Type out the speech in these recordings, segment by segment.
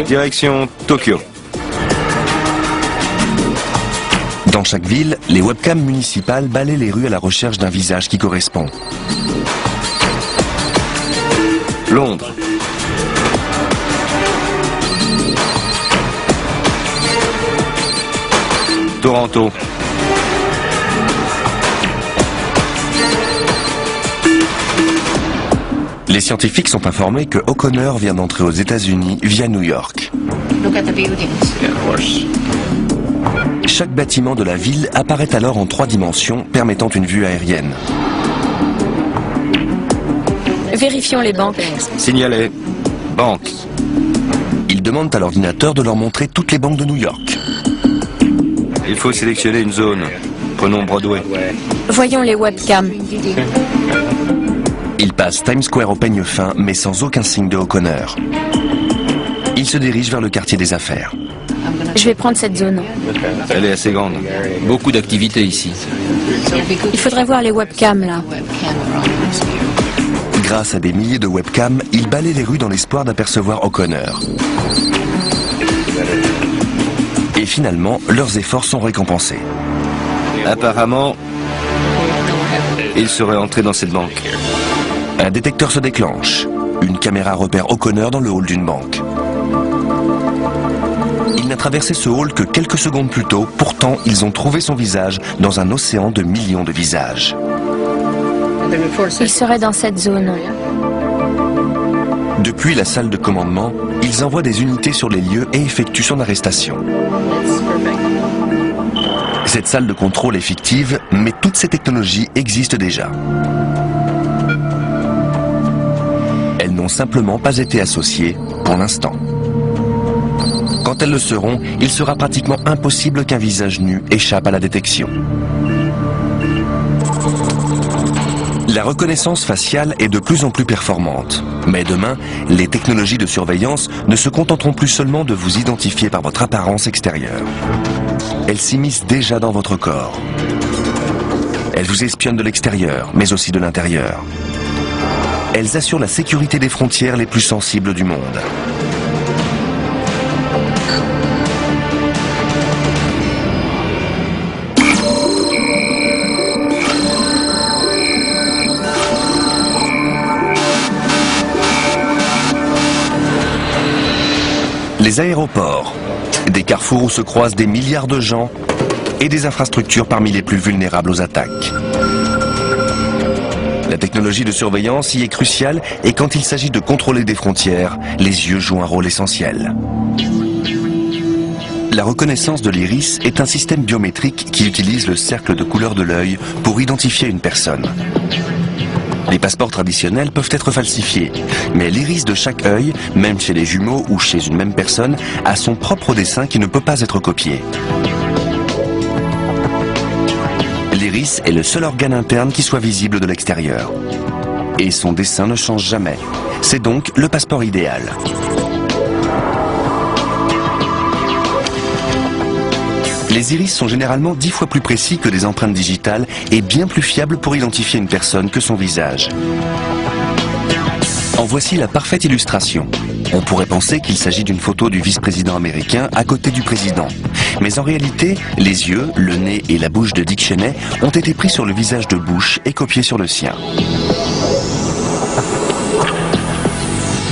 Direction Tokyo. Dans chaque ville, les webcams municipales balaient les rues à la recherche d'un visage qui correspond. Londres. Toronto. Les scientifiques sont informés que O'Connor vient d'entrer aux États-Unis via New York. Chaque bâtiment de la ville apparaît alors en 3 dimensions, permettant une vue aérienne. Vérifions les banques. Signalé. Banque. Ils demandent à l'ordinateur de leur montrer toutes les banques de New York. Il faut sélectionner une zone. Prenons Broadway. Voyons les webcams. Ils passent Times Square au peigne fin, mais sans aucun signe de O'Connor. Ils se dirigent vers le quartier des affaires. Je vais prendre cette zone. Elle est assez grande. Beaucoup d'activités ici. Il faudrait voir les webcams là. Grâce à des milliers de webcams, ils balaient les rues dans l'espoir d'apercevoir O'Connor. Et finalement, leurs efforts sont récompensés. Apparemment, il serait entré dans cette banque. Un détecteur se déclenche. Une caméra repère O'Connor dans le hall d'une banque. Il n'a traversé ce hall que quelques secondes plus tôt, pourtant ils ont trouvé son visage dans un océan de millions de visages. Il serait dans cette zone. Depuis la salle de commandement, ils envoient des unités sur les lieux et effectuent son arrestation. Cette salle de contrôle est fictive, mais toutes ces technologies existent déjà. Elles n'ont simplement pas été associées pour l'instant. Quand elles le seront, il sera pratiquement impossible qu'un visage nu échappe à la détection. La reconnaissance faciale est de plus en plus performante. Mais demain, les technologies de surveillance ne se contenteront plus seulement de vous identifier par votre apparence extérieure. Elles s'immiscent déjà dans votre corps. Elles vous espionnent de l'extérieur, mais aussi de l'intérieur. Elles assurent la sécurité des frontières les plus sensibles du monde. Les aéroports, des carrefours où se croisent des milliards de gens et des infrastructures parmi les plus vulnérables aux attaques. La technologie de surveillance y est cruciale et quand il s'agit de contrôler des frontières, les yeux jouent un rôle essentiel. La reconnaissance de l'iris est un système biométrique qui utilise le cercle de couleur de l'œil pour identifier une personne. Les passeports traditionnels peuvent être falsifiés, mais l'iris de chaque œil, même chez les jumeaux ou chez une même personne, a son propre dessin qui ne peut pas être copié. L'iris est le seul organe interne qui soit visible de l'extérieur. Et son dessin ne change jamais. C'est donc le passeport idéal. Les iris sont généralement 10 fois plus précis que des empreintes digitales et bien plus fiables pour identifier une personne que son visage. En voici la parfaite illustration. On pourrait penser qu'il s'agit d'une photo du vice-président américain à côté du président. Mais en réalité, les yeux, le nez et la bouche de Dick Cheney ont été pris sur le visage de Bush et copiés sur le sien.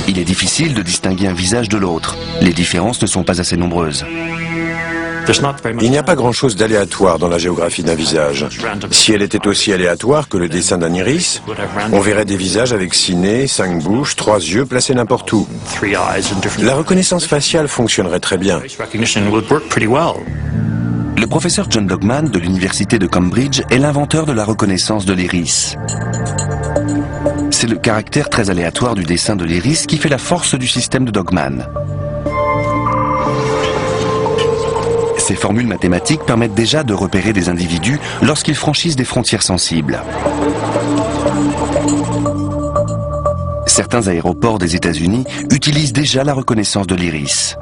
Il est difficile de distinguer un visage de l'autre. Les différences ne sont pas assez nombreuses. Il n'y a pas grand-chose d'aléatoire dans la géographie d'un visage. Si elle était aussi aléatoire que le dessin d'un iris, on verrait des visages avec 6 nez, 5 bouches, 3 yeux placés n'importe où. La reconnaissance faciale fonctionnerait très bien. Le professeur John Dogman de l'université de Cambridge est l'inventeur de la reconnaissance de l'iris. C'est le caractère très aléatoire du dessin de l'iris qui fait la force du système de Dogman. Ces formules mathématiques permettent déjà de repérer des individus lorsqu'ils franchissent des frontières sensibles. Certains aéroports des États-Unis utilisent déjà la reconnaissance de l'iris.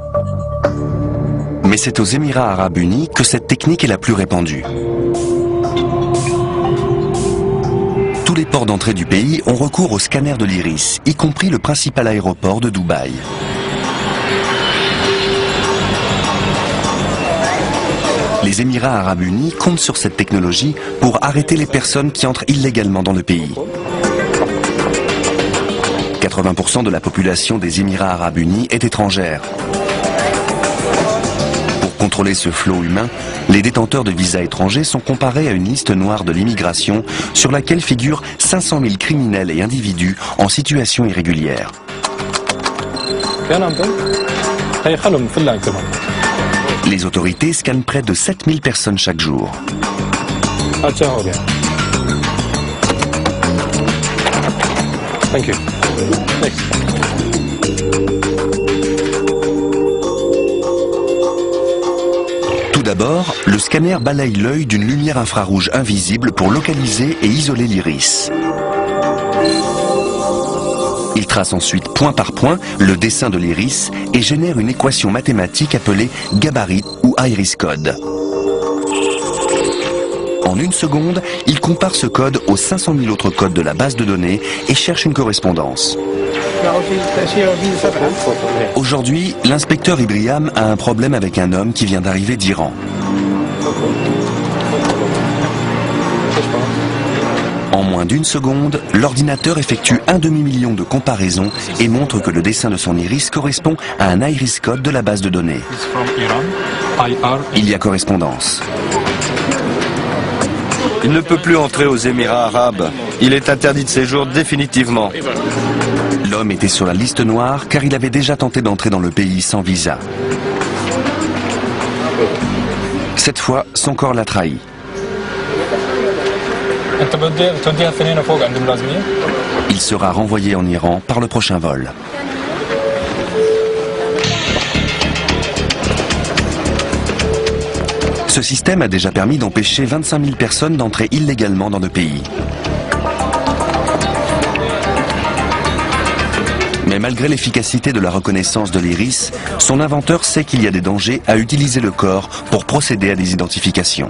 Mais c'est aux Émirats arabes unis que cette technique est la plus répandue. Tous les ports d'entrée du pays ont recours au scanner de l'iris, y compris le principal aéroport de Dubaï. Les Émirats arabes unis comptent sur cette technologie pour arrêter les personnes qui entrent illégalement dans le pays. 80% de la population des Émirats arabes unis est étrangère. Pour contrôler ce flot humain, les détenteurs de visas étrangers sont comparés à une liste noire de l'immigration sur laquelle figurent 500 000 criminels et individus en situation irrégulière. Les autorités scannent près de 7000 personnes chaque jour. Thank you. Next. Tout d'abord, le scanner balaye l'œil d'une lumière infrarouge invisible pour localiser et isoler l'iris. Il trace ensuite point par point le dessin de l'iris et génère une équation mathématique appelée gabarit ou iris code. En une seconde, il compare ce code aux 500 000 autres codes de la base de données et cherche une correspondance. Aujourd'hui, l'inspecteur Ibriam a un problème avec un homme qui vient d'arriver d'Iran. En moins d'une seconde, l'ordinateur effectue un demi-million de comparaisons et montre que le dessin de son iris correspond à un iris code de la base de données. Il y a correspondance. Il ne peut plus entrer aux Émirats arabes. Il est interdit de séjour définitivement. L'homme était sur la liste noire car il avait déjà tenté d'entrer dans le pays sans visa. Cette fois, son corps l'a trahi. Il sera renvoyé en Iran par le prochain vol. Ce système a déjà permis d'empêcher 25 000 personnes d'entrer illégalement dans le pays. Mais malgré l'efficacité de la reconnaissance de l'iris, son inventeur sait qu'il y a des dangers à utiliser le corps pour procéder à des identifications.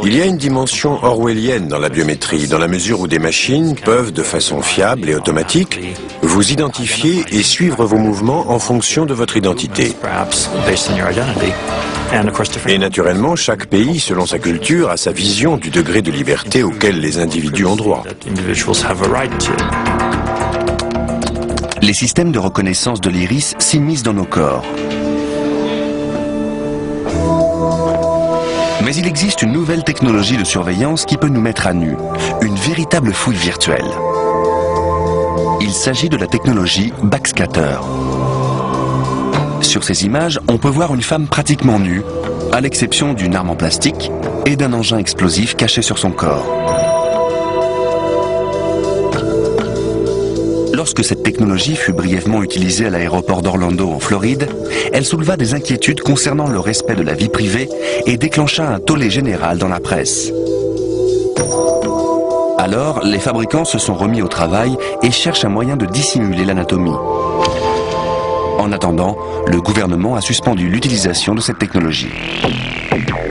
Il y a une dimension orwellienne dans la biométrie, dans la mesure où des machines peuvent, de façon fiable et automatique, vous identifier et suivre vos mouvements en fonction de votre identité. Et naturellement, chaque pays, selon sa culture, a sa vision du degré de liberté auquel les individus ont droit. Les systèmes de reconnaissance de l'iris s'immiscent dans nos corps. Mais il existe une nouvelle technologie de surveillance qui peut nous mettre à nu, une véritable fouille virtuelle. Il s'agit de la technologie backscatter. Sur ces images, on peut voir une femme pratiquement nue, à l'exception d'une arme en plastique et d'un engin explosif caché sur son corps. Lorsque cette technologie fut brièvement utilisée à l'aéroport d'Orlando en Floride, elle souleva des inquiétudes concernant le respect de la vie privée et déclencha un tollé général dans la presse. Alors, les fabricants se sont remis au travail et cherchent un moyen de dissimuler l'anatomie. En attendant, le gouvernement a suspendu l'utilisation de cette technologie.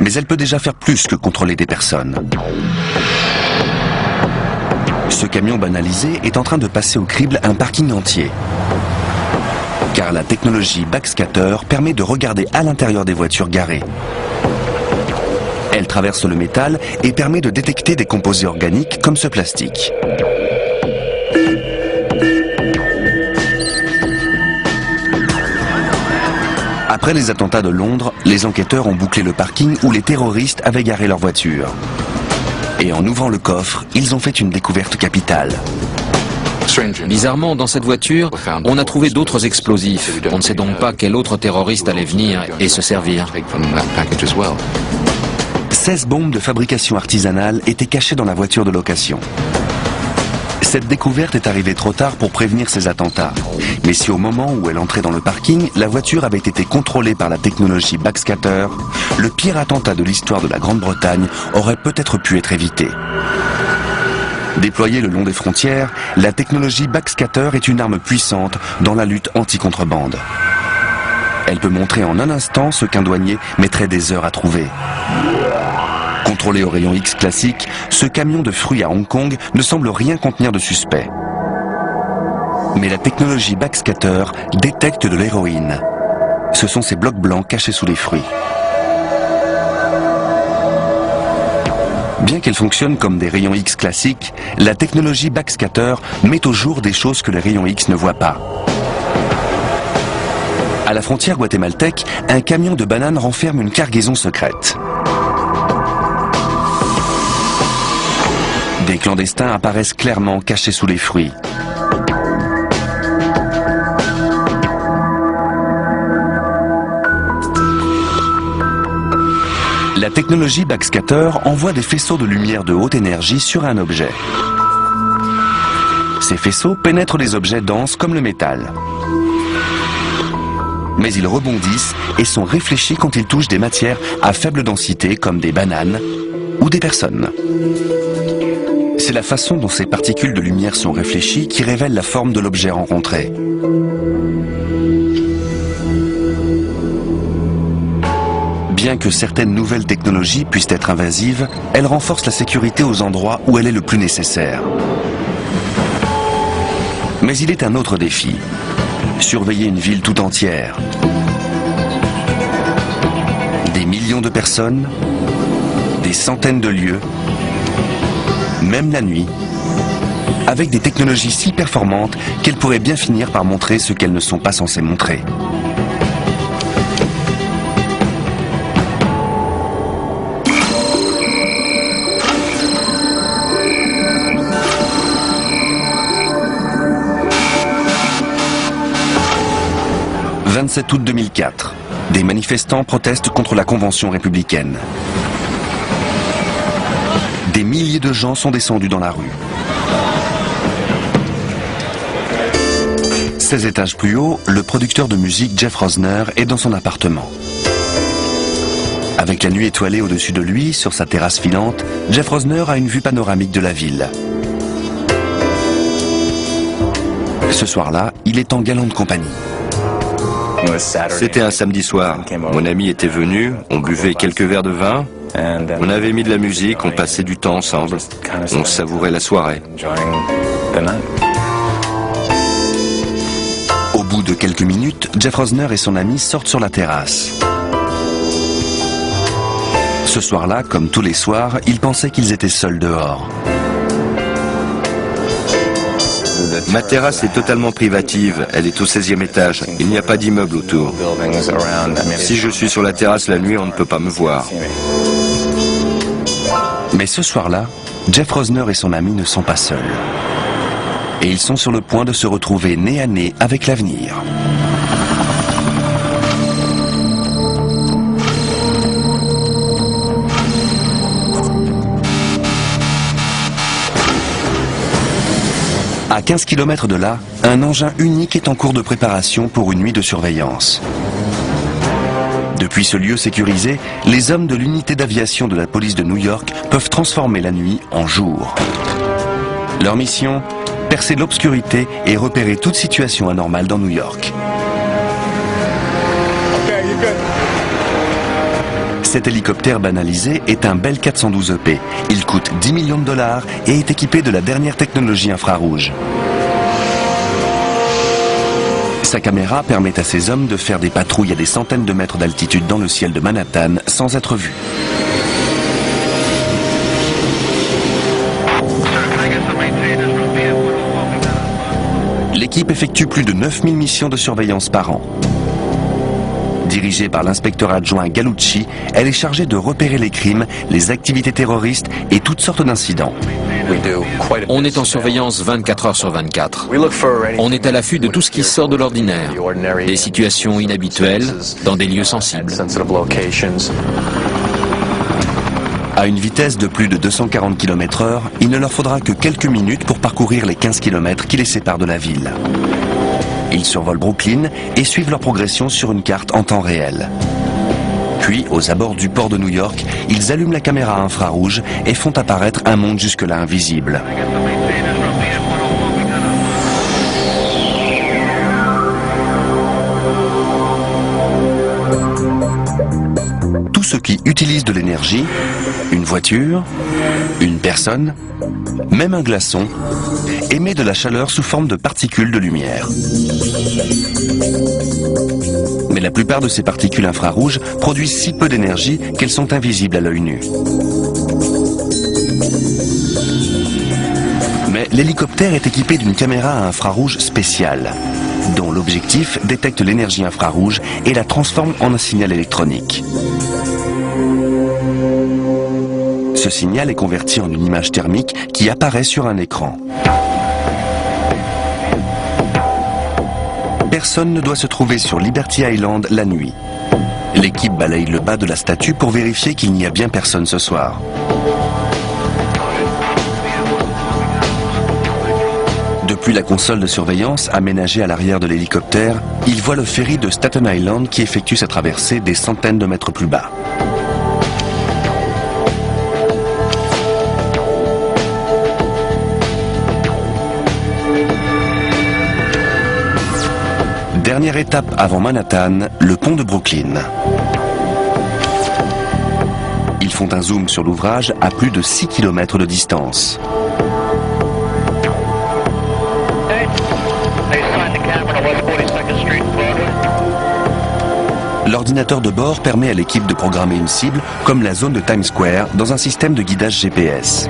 Mais elle peut déjà faire plus que contrôler des personnes. Ce camion banalisé est en train de passer au crible un parking entier. Car la technologie backscatter permet de regarder à l'intérieur des voitures garées. Elle traverse le métal et permet de détecter des composés organiques comme ce plastique. Après les attentats de Londres, les enquêteurs ont bouclé le parking où les terroristes avaient garé leur voiture. Et en ouvrant le coffre, ils ont fait une découverte capitale. Bizarrement, dans cette voiture, on a trouvé d'autres explosifs. On ne sait donc pas quel autre terroriste allait venir et se servir. 16 bombes de fabrication artisanale étaient cachées dans la voiture de location. Cette découverte est arrivée trop tard pour prévenir ces attentats. Mais si au moment où elle entrait dans le parking, la voiture avait été contrôlée par la technologie backscatter, le pire attentat de l'histoire de la Grande-Bretagne aurait peut-être pu être évité. Déployée le long des frontières, la technologie backscatter est une arme puissante dans la lutte anti-contrebande. Elle peut montrer en un instant ce qu'un douanier mettrait des heures à trouver. Contrôlé au rayon X classique, ce camion de fruits à Hong Kong ne semble rien contenir de suspect. Mais la technologie backscatter détecte de l'héroïne. Ce sont ces blocs blancs cachés sous les fruits. Bien qu'elle fonctionne comme des rayons X classiques, la technologie backscatter met au jour des choses que les rayons X ne voient pas. À la frontière guatémaltèque, un camion de bananes renferme une cargaison secrète. Des clandestins apparaissent clairement cachés sous les fruits. La technologie backscatter envoie des faisceaux de lumière de haute énergie sur un objet. Ces faisceaux pénètrent les objets denses comme le métal. Mais ils rebondissent et sont réfléchis quand ils touchent des matières à faible densité comme des bananes ou des personnes. C'est la façon dont ces particules de lumière sont réfléchies qui révèle la forme de l'objet rencontré. Bien que certaines nouvelles technologies puissent être invasives, elles renforcent la sécurité aux endroits où elle est le plus nécessaire. Mais il est un autre défi. Surveiller une ville tout entière. Des millions de personnes, des centaines de lieux, même la nuit, avec des technologies si performantes qu'elles pourraient bien finir par montrer ce qu'elles ne sont pas censées montrer. Le 27 août 2004, des manifestants protestent contre la Convention républicaine. Des milliers de gens sont descendus dans la rue. 16 étages plus haut, le producteur de musique Jeff Rosner est dans son appartement. Avec la nuit étoilée au-dessus de lui, sur sa terrasse filante, Jeff Rosner a une vue panoramique de la ville. Ce soir-là, il est en galante compagnie. C'était un samedi soir. Mon ami était venu, on buvait quelques verres de vin, on avait mis de la musique, on passait du temps ensemble, on savourait la soirée. Au bout de quelques minutes, Jeff Rosner et son ami sortent sur la terrasse. Ce soir-là, comme tous les soirs, ils pensaient qu'ils étaient seuls dehors. Ma terrasse est totalement privative, elle est au 16e étage, il n'y a pas d'immeuble autour. Si je suis sur la terrasse la nuit, on ne peut pas me voir. Mais ce soir-là, Jeff Rosner et son ami ne sont pas seuls. Et ils sont sur le point de se retrouver nez à nez avec l'avenir. À 15 km de là, un engin unique est en cours de préparation pour une nuit de surveillance. Depuis ce lieu sécurisé, les hommes de l'unité d'aviation de la police de New York peuvent transformer la nuit en jour. Leur mission, percer l'obscurité et repérer toute situation anormale dans New York. Cet hélicoptère banalisé est un Bell 412EP. Il coûte 10 millions de dollars et est équipé de la dernière technologie infrarouge. Sa caméra permet à ces hommes de faire des patrouilles à des centaines de mètres d'altitude dans le ciel de Manhattan sans être vus. L'équipe effectue plus de 9000 missions de surveillance par an. Dirigée par l'inspecteur adjoint Gallucci, elle est chargée de repérer les crimes, les activités terroristes et toutes sortes d'incidents. On est en surveillance 24 heures sur 24. On est à l'affût de tout ce qui sort de l'ordinaire, des situations inhabituelles, dans des lieux sensibles. À une vitesse de plus de 240 km/h, il ne leur faudra que quelques minutes pour parcourir les 15 km qui les séparent de la ville. Ils survolent Brooklyn et suivent leur progression sur une carte en temps réel. Puis, aux abords du port de New York, ils allument la caméra infrarouge et font apparaître un monde jusque-là invisible. Tout ce qui utilise de l'énergie, une voiture, une personne, même un glaçon, émet de la chaleur sous forme de particules de lumière. Mais la plupart de ces particules infrarouges produisent si peu d'énergie qu'elles sont invisibles à l'œil nu. l'hélicoptère est équipé d'une caméra à infrarouge spéciale, dont l'objectif détecte l'énergie infrarouge et la transforme en un signal électronique. Ce signal est converti en une image thermique qui apparaît sur un écran. Personne ne doit se trouver sur Liberty Island la nuit. L'équipe balaye le bas de la statue pour vérifier qu'il n'y a bien personne ce soir. Depuis la console de surveillance aménagée à l'arrière de l'hélicoptère, il voit le ferry de Staten Island qui effectue sa traversée des centaines de mètres plus bas. Dernière étape avant Manhattan, le pont de Brooklyn. Ils font un zoom sur l'ouvrage à plus de 6 km de distance. L'ordinateur de bord permet à l'équipe de programmer une cible comme la zone de Times Square dans un système de guidage GPS.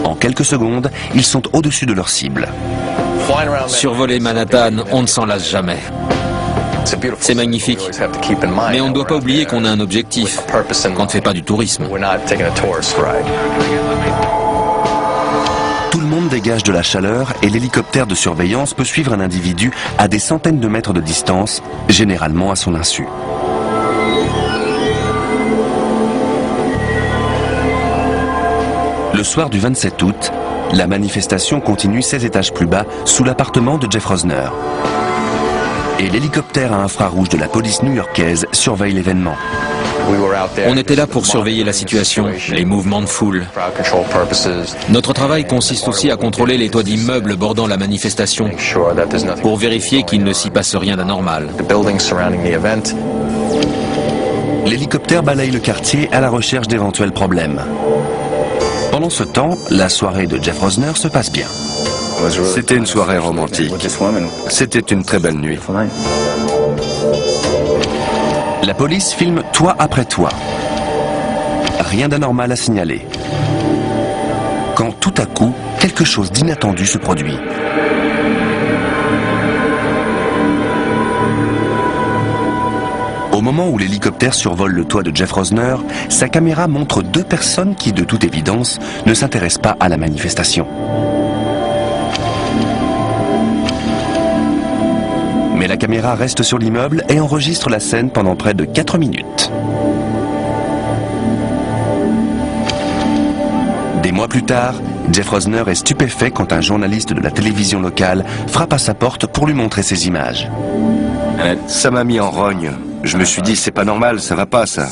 En quelques secondes, ils sont au-dessus de leur cible. Survoler Manhattan, on ne s'en lasse jamais. C'est magnifique. Mais on ne doit pas oublier qu'on a un objectif, qu'on ne fait pas du tourisme. Tout le monde dégage de la chaleur et l'hélicoptère de surveillance peut suivre un individu à des centaines de mètres de distance, généralement à son insu. Le soir du 27 août, la manifestation continue 16 étages plus bas, sous l'appartement de Jeff Rosner. Et l'hélicoptère à infrarouge de la police new-yorkaise surveille l'événement. On était là pour surveiller la situation, les mouvements de foule. Notre travail consiste aussi à contrôler les toits d'immeubles bordant la manifestation, pour vérifier qu'il ne s'y passe rien d'anormal. L'hélicoptère balaye le quartier à la recherche d'éventuels problèmes. Pendant ce temps, la soirée de Jeff Rosner se passe bien. C'était une soirée romantique. C'était une très belle nuit. La police filme toit après toit. Rien d'anormal à signaler. Quand tout à coup, quelque chose d'inattendu se produit. Au moment où l'hélicoptère survole le toit de Jeff Rosner, sa caméra montre deux personnes qui, de toute évidence, ne s'intéressent pas à la manifestation. Mais la caméra reste sur l'immeuble et enregistre la scène pendant près de 4 minutes. Des mois plus tard, Jeff Rosner est stupéfait quand un journaliste de la télévision locale frappe à sa porte pour lui montrer ces images. Ça m'a mis en rogne. Je me suis dit, c'est pas normal, ça va pas, ça.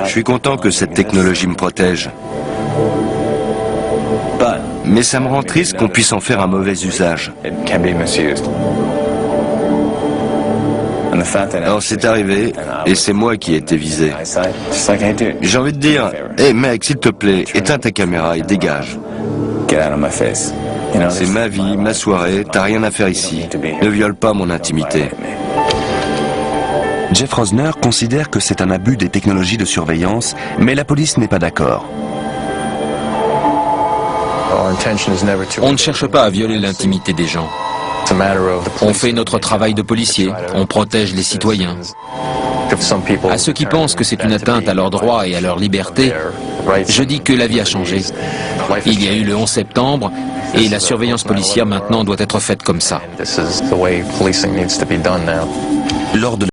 Je suis content que cette technologie me protège. Mais ça me rend triste qu'on puisse en faire un mauvais usage. Alors c'est arrivé, et c'est moi qui ai été visé. J'ai envie de dire, hé mec, s'il te plaît, éteins ta caméra et dégage. C'est ma vie, ma soirée, t'as rien à faire ici. Ne viole pas mon intimité. Jeff Rosner considère que c'est un abus des technologies de surveillance, mais la police n'est pas d'accord. On ne cherche pas à violer l'intimité des gens. On fait notre travail de policier, on protège les citoyens. À ceux qui pensent que c'est une atteinte à leurs droits et à leur liberté, je dis que la vie a changé. Il y a eu le 11 septembre et la surveillance policière maintenant doit être faite comme ça. Lors de